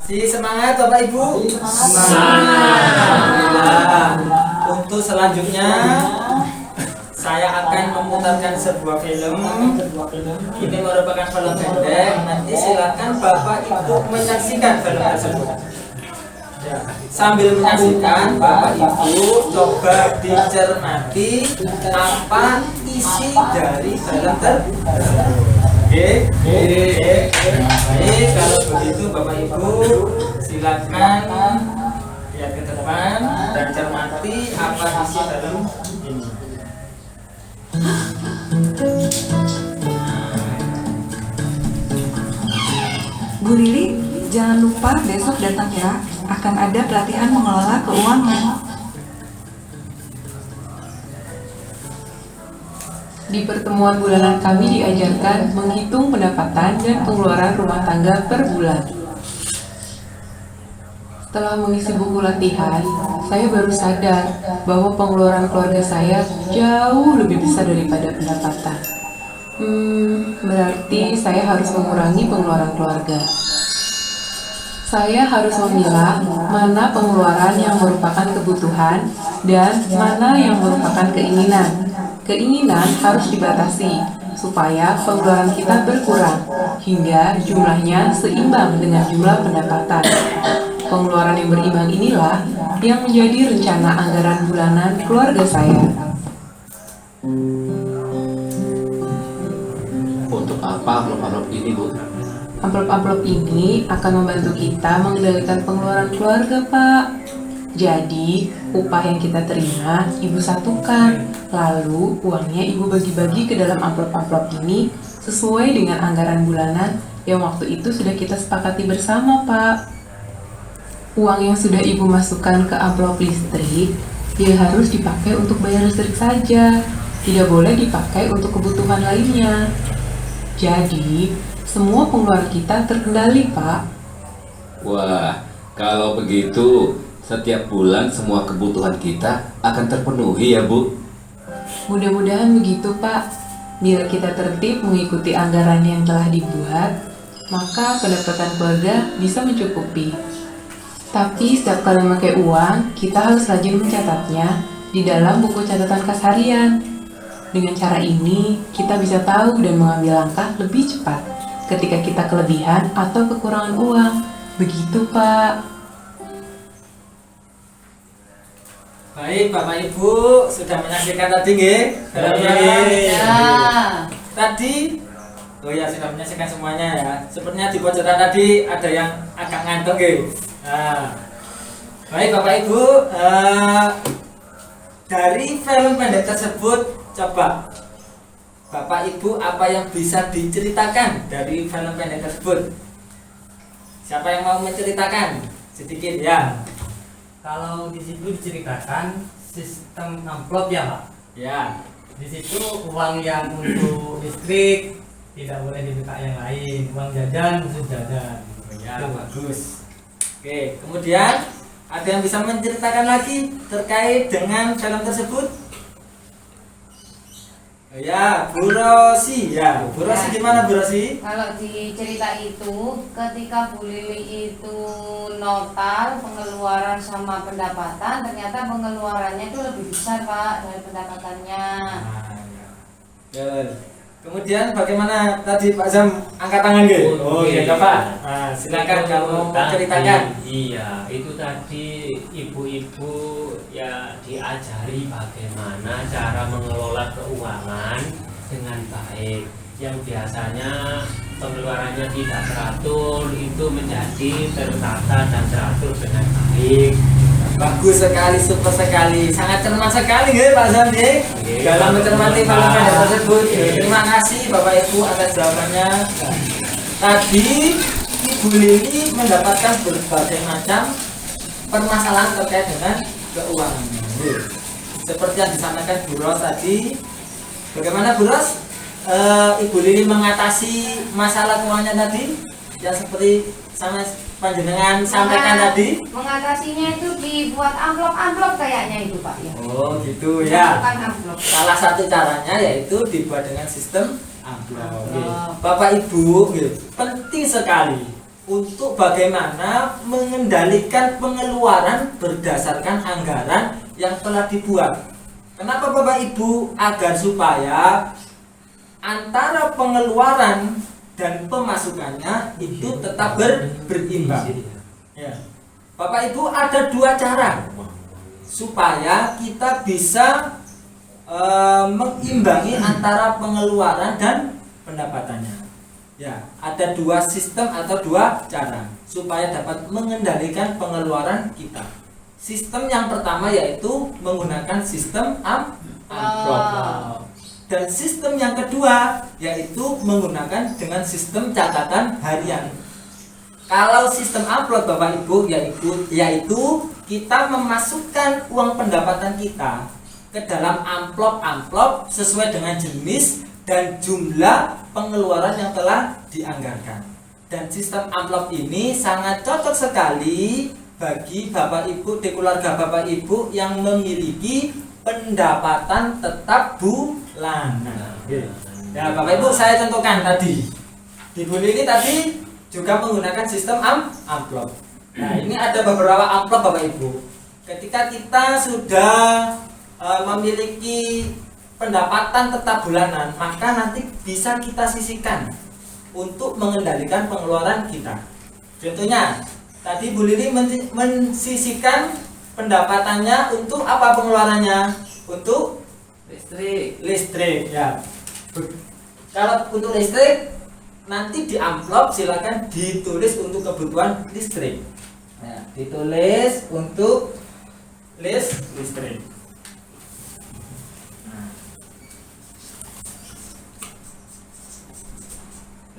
Semangat Bapak Ibu. Semangat. Alhamdulillah. Untuk selanjutnya saya akan memutarkan sebuah film. Ini merupakan film pendek. Nanti silakan Bapak Ibu menyaksikan film tersebut. Sambil menyaksikan, Bapak Ibu coba dicermati apa isi dari film tersebut. Oke. Baik, kalau begitu Bapak Ibu silakan lihat ke depan dan cermati apa isi film ini. Bu Lili, jangan lupa besok datang ya. Akan ada pelatihan mengelola keuangan. Di pertemuan bulanan kami diajarkan menghitung pendapatan dan pengeluaran rumah tangga per bulan. Setelah mengisi buku latihan, saya baru sadar bahwa pengeluaran keluarga saya jauh lebih besar daripada pendapatan. Berarti saya harus mengurangi pengeluaran keluarga. Saya harus memilah mana pengeluaran yang merupakan kebutuhan dan mana yang merupakan keinginan. Keinginan harus dibatasi supaya pengeluaran kita berkurang hingga jumlahnya seimbang dengan jumlah pendapatan. Pengeluaran yang berimbang inilah yang menjadi rencana anggaran bulanan keluarga saya. Untuk apa amplop-amplop ini, Bu? Amplop-amplop ini akan membantu kita mengendalikan pengeluaran keluarga, Pak. Jadi, upah yang kita terima, Ibu satukan. Lalu, uangnya Ibu bagi-bagi ke dalam amplop-amplop ini sesuai dengan anggaran bulanan yang waktu itu sudah kita sepakati bersama, Pak. Uang yang sudah Ibu masukkan ke amplop listrik, dia harus dipakai untuk bayar listrik saja. Tidak boleh dipakai untuk kebutuhan lainnya. Jadi, semua pengeluaran kita terkendali, Pak. Wah, kalau begitu setiap bulan semua kebutuhan kita akan terpenuhi ya, Bu? Mudah-mudahan begitu, Pak. Bila kita tertib mengikuti anggaran yang telah dibuat, maka pendapatan keluarga bisa mencukupi. Tapi setiap kali memakai uang, kita harus rajin mencatatnya di dalam buku catatan kas harian. Dengan cara ini, kita bisa tahu dan mengambil langkah lebih cepat ketika kita kelebihan atau kekurangan uang. Begitu, Pak. Baik, Bapak Ibu sudah menyaksikan tadi nggih? Tadi sudah menyaksikan semuanya ya. Sepertinya di pojokan tadi ada yang agak ngantuk nggih. Baik Bapak Ibu, dari film pendek tersebut coba Bapak Ibu apa yang bisa diceritakan dari film pendek tersebut? Siapa yang mau menceritakan sedikit ya? Kalau di situ diceritakan sistem amplop ya, Pak. Ya. Di situ uang yang untuk listrik tidak boleh diminta yang lain, uang jajan khusus jajan. Ya, bagus. Oke, kemudian ada yang bisa menceritakan lagi terkait dengan film tersebut? Ya, Bu Rosi. Ya, Bu Rosi gimana Bu Rosi? Kalau di cerita itu, ketika Bu Lili itu notar pengeluaran sama pendapatan, ternyata pengeluarannya itu lebih besar, Pak, dari pendapatannya. Kemudian bagaimana tadi Pak Zam angkat tangan gitu? Oh iya Pak. Nah, silakan kalau mau menceritakan. Iya, itu tadi ibu-ibu ya diajari bagaimana cara mengelola keuangan dengan baik. Yang biasanya pengeluarannya tidak teratur itu menjadi tertata dan teratur dengan baik. Bagus sekali, super sekali, sangat cermat sekali ya Pak Zam dalam mencermati film pendek tersebut. Terima kasih Bapak Ibu atas jawabannya. Tadi Ibu Lili mendapatkan berbagai macam permasalahan terkait dengan keuangan. Seperti yang disampaikan Bu Ros tadi, bagaimana Bu Ros? Ibu Lili mengatasi masalah keuangannya tadi yang seperti sama panjenengan sampaikan tadi. Mengatasinya itu dibuat amplop-amplop kayaknya itu Pak ya. Oh gitu ya. Bukan amplop. Salah satu caranya yaitu dibuat dengan sistem amplop. Bapak Ibu, penting sekali untuk bagaimana mengendalikan pengeluaran berdasarkan anggaran yang telah dibuat. Kenapa Bapak Ibu? Agar supaya antara pengeluaran dan pemasukannya itu tetap berimbang. Ya. Bapak Ibu, ada dua cara supaya kita bisa mengimbangi antara pengeluaran dan pendapatannya. Ya, ada dua sistem atau dua cara supaya dapat mengendalikan pengeluaran kita. Sistem yang pertama yaitu menggunakan sistem amplop. Dan sistem yang kedua yaitu menggunakan dengan sistem catatan harian. Kalau sistem amplop Bapak Ibu yaitu kita memasukkan uang pendapatan kita ke dalam amplop-amplop sesuai dengan jenis dan jumlah pengeluaran yang telah dianggarkan. Dan sistem amplop ini sangat cocok sekali bagi Bapak Ibu di keluarga Bapak Ibu yang memiliki pendapatan tetap bulanan. Ya Bapak Ibu, saya contohkan tadi di Bu Lili tadi juga menggunakan sistem amplop. Nah, ini ada beberapa amplop Bapak Ibu. Ketika kita sudah memiliki pendapatan tetap bulanan, maka nanti bisa kita sisihkan untuk mengendalikan pengeluaran kita. Contohnya, tadi Bu Lili mensisihkan pendapatannya untuk apa pengeluarannya? Untuk listrik ya. Kalau untuk listrik nanti di amplop silakan ditulis untuk kebutuhan listrik. Nah, ditulis untuk listrik.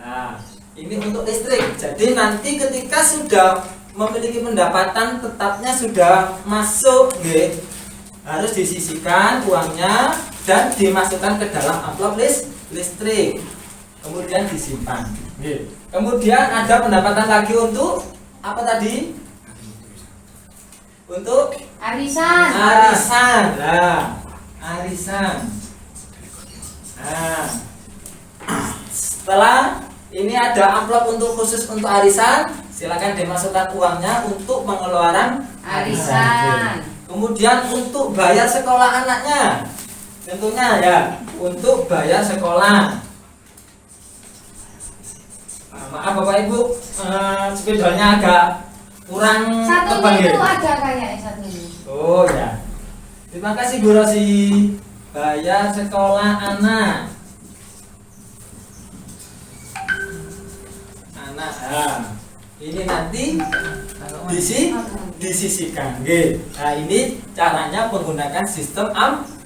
Nah, ini untuk listrik. Jadi nanti ketika sudah memiliki pendapatan tetapnya sudah masuk, harus disisihkan uangnya dan dimasukkan ke dalam amplop listrik. Kemudian disimpan. Kemudian ada pendapatan lagi untuk apa tadi? Untuk Arisan. Nah, arisan. Nah, setelah ini ada amplop untuk khusus untuk arisan, silakan dimasukkan uangnya untuk pengeluaran Arisan. Kemudian untuk bayar sekolah anaknya, tentunya ya untuk bayar sekolah. Maaf Bapak Ibu, spidolnya agak kurang tebal Satunya itu ya. ada kayaknya satunya. Oh ya, terima kasih Bu Rosi. Bayar sekolah anak. Nah, ini nanti disisihkan. Nah, ini caranya menggunakan sistem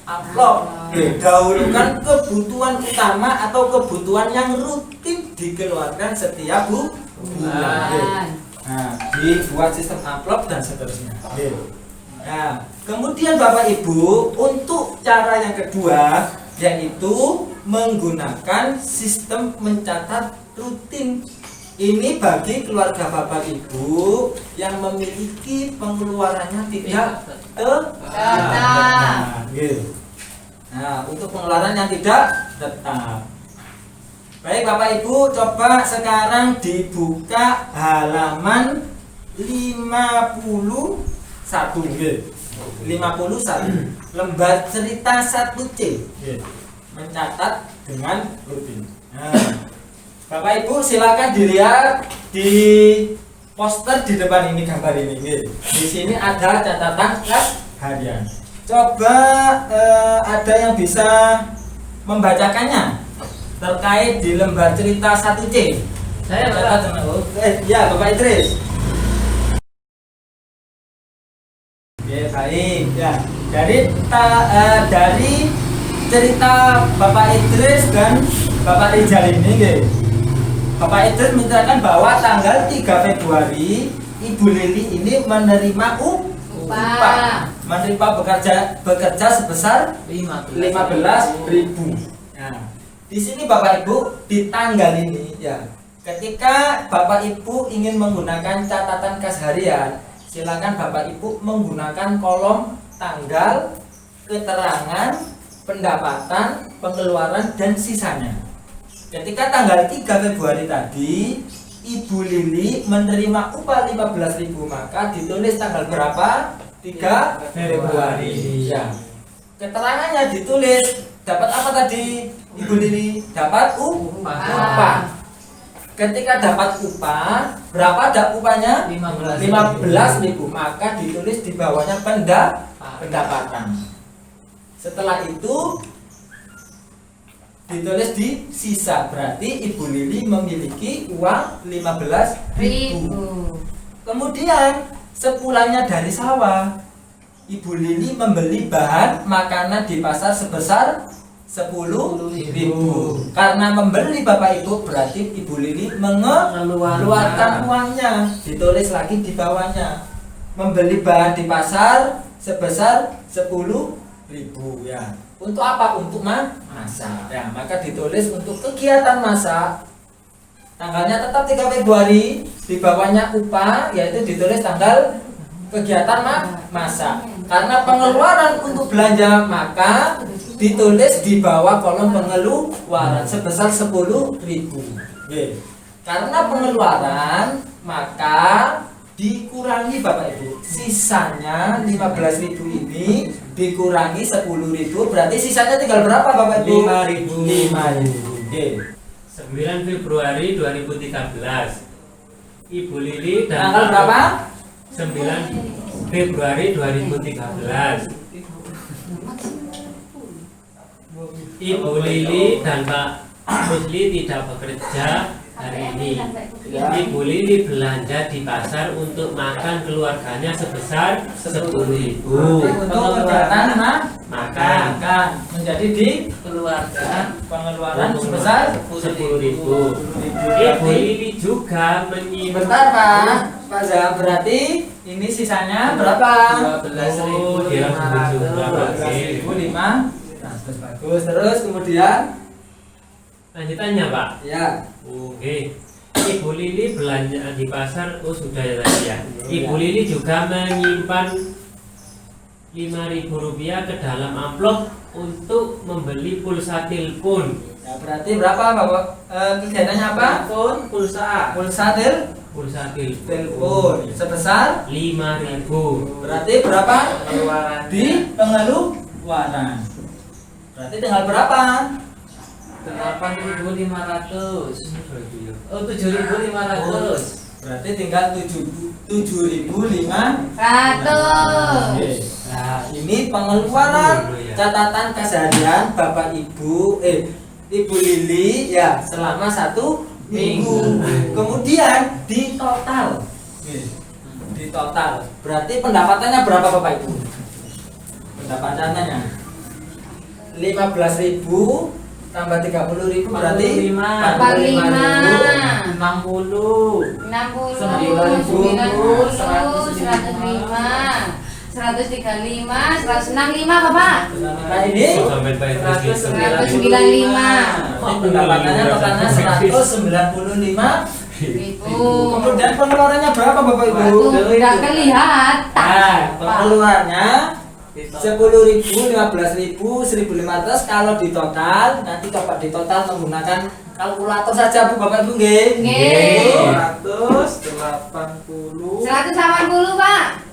amplop. Dahulukan kebutuhan utama atau kebutuhan yang rutin dikeluarkan setiap bulan. Nah, dibuat sistem amplop dan seterusnya. Nah, kemudian Bapak Ibu untuk cara yang kedua yaitu menggunakan sistem mencatat rutin. Ini bagi keluarga Bapak Ibu yang memiliki pengeluarannya tidak tetap. Nah, untuk pengeluaran yang tidak tetap. Baik Bapak Ibu, coba sekarang dibuka halaman 51. 51 lembar cerita 1C. Mencatat dengan rutin. Nah, Bapak Ibu silakan dilihat di poster di depan ini, gambar ini. Di sini ada catatan kelas harian. Coba ada yang bisa membacakannya terkait di lembar cerita 1C. Saya Ya Bapak Idris. Oke, baik ya. Dari cerita Bapak Idris dan Bapak Rizal ini, Bapak Idris menceritakan bahwa tanggal 3 Februari Ibu Lili ini menerima upah, menerima bekerja sebesar 15.000. Nah, di sini Bapak Ibu di tanggal ini ya, ketika Bapak Ibu ingin menggunakan catatan kas harian, silakan Bapak Ibu menggunakan kolom tanggal, keterangan, pendapatan, pengeluaran dan sisanya. Ketika tanggal 3 Februari tadi Ibu Lili menerima upah 15.000, maka ditulis tanggal berapa? 3 Februari. Ya. Keterangannya ditulis dapat apa tadi Ibu Lili? Dapat upah. Ketika dapat upah, berapa ada upahnya? 15.000, maka ditulis di bawahnya pendapatan. Setelah itu ditulis di sisa, berarti Ibu Lili memiliki uang 15.000. Kemudian sepulangnya dari sawah, Ibu Lili membeli bahan makanan di pasar sebesar 10.000. Karena membeli Bapak Ibu, berarti Ibu Lili mengeluarkan uangnya. Ditulis lagi di bawahnya. Membeli bahan di pasar sebesar 10.000 ya. Untuk apa? Untuk masak. Ya, maka ditulis untuk kegiatan masak. Tanggalnya tetap 3 Februari, di bawahnya upah, yaitu ditulis tanggal kegiatan masak. Karena pengeluaran untuk belanja, maka ditulis di bawah kolom pengeluaran sebesar 10.000. Karena pengeluaran, maka dikurangi Bapak Ibu. Sisanya 15.000 ini dikurangi 10.000, berarti sisanya tinggal berapa Bapak Ibu? 5.000. 9 Februari 2013. Ibu Lili dan tanggal berapa? 9 Februari 2013. Ibu Lili dan Pak Rusli tidak bekerja hari ini. Ibu Lili belanja di pasar untuk makan keluarganya sebesar 10.000. Untuk kegiatan makan menjadi di keluarga pengeluaran sebesar 10.000. Ibu Lili juga menyimpan. Bentar Pak Zah, berarti ini sisanya berapa? 12.500. Bagus. Terus kemudian Lanjutannya Pak. ya. Oke. Ibu Lili belanja di pasar. Oh sudah ya tadi ya. Ibu Lili juga menyimpan 5.000 rupiah ke dalam amplop untuk membeli pulsa telepon. Ya, berarti berapa Bapak? Kegiatannya apa? Pulsa Telepon sebesar 5.000. berarti berapa? Di pengeluaran. Berarti tinggal berapa? 8.500. Oh, 7.500. Berarti tinggal 7.500. Nah, ini pengeluaran catatan keseharian Bapak Ibu Ibu Lili ya selama 1 minggu. Kemudian di total. Berarti pendapatannya berapa Bapak Ibu? Pendapatannya 15.000 tambah 30.000 berarti 45. 60. 135, 165 Bapak. nah ini Sampai Pak Rusli. 195. pendapatannya totalnya 195.000. Kemudian pengeluarannya berapa Bapak Ibu? Tidak kelihatan. Nah, pengeluarannya 10.000, 15.000, 1.500. Kalau di total, nanti coba di total menggunakan kalkulator saja Bu Bapak Ibu nggih. Nggih. 180. 180 Pak.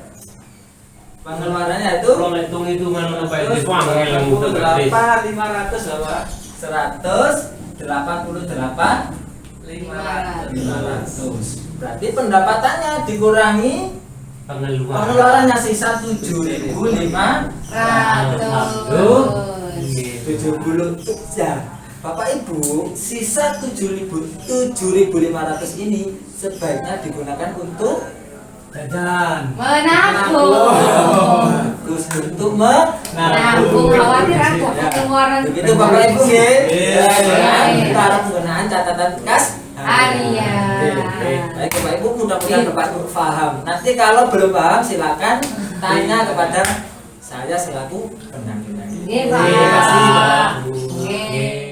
Pengeluarannya itu Kalau hitung-hitungan apa itu? Wah, ngilang udah berarti. 500 Bapak. 188.500. Berarti pendapatannya dikurangi pengeluarannya sisa 7.500. 70 ya. Bapak Ibu, sisa 7.500 ini sebaiknya digunakan untuk jajan. Menabung. Bagus, untuk menabung. Khawatir ada pengeluaran. Begitu Bapak Ibu nggih. Iya. Cara penggunaan catatan kas harian. Baik Bapak Ibu, mudah-mudahan Bapak Ibu paham. Nanti kalau belum paham silakan tanya kepada saya selaku pendamping. Iya, Pak. Terima kasih Bapak Ibu. Nggih.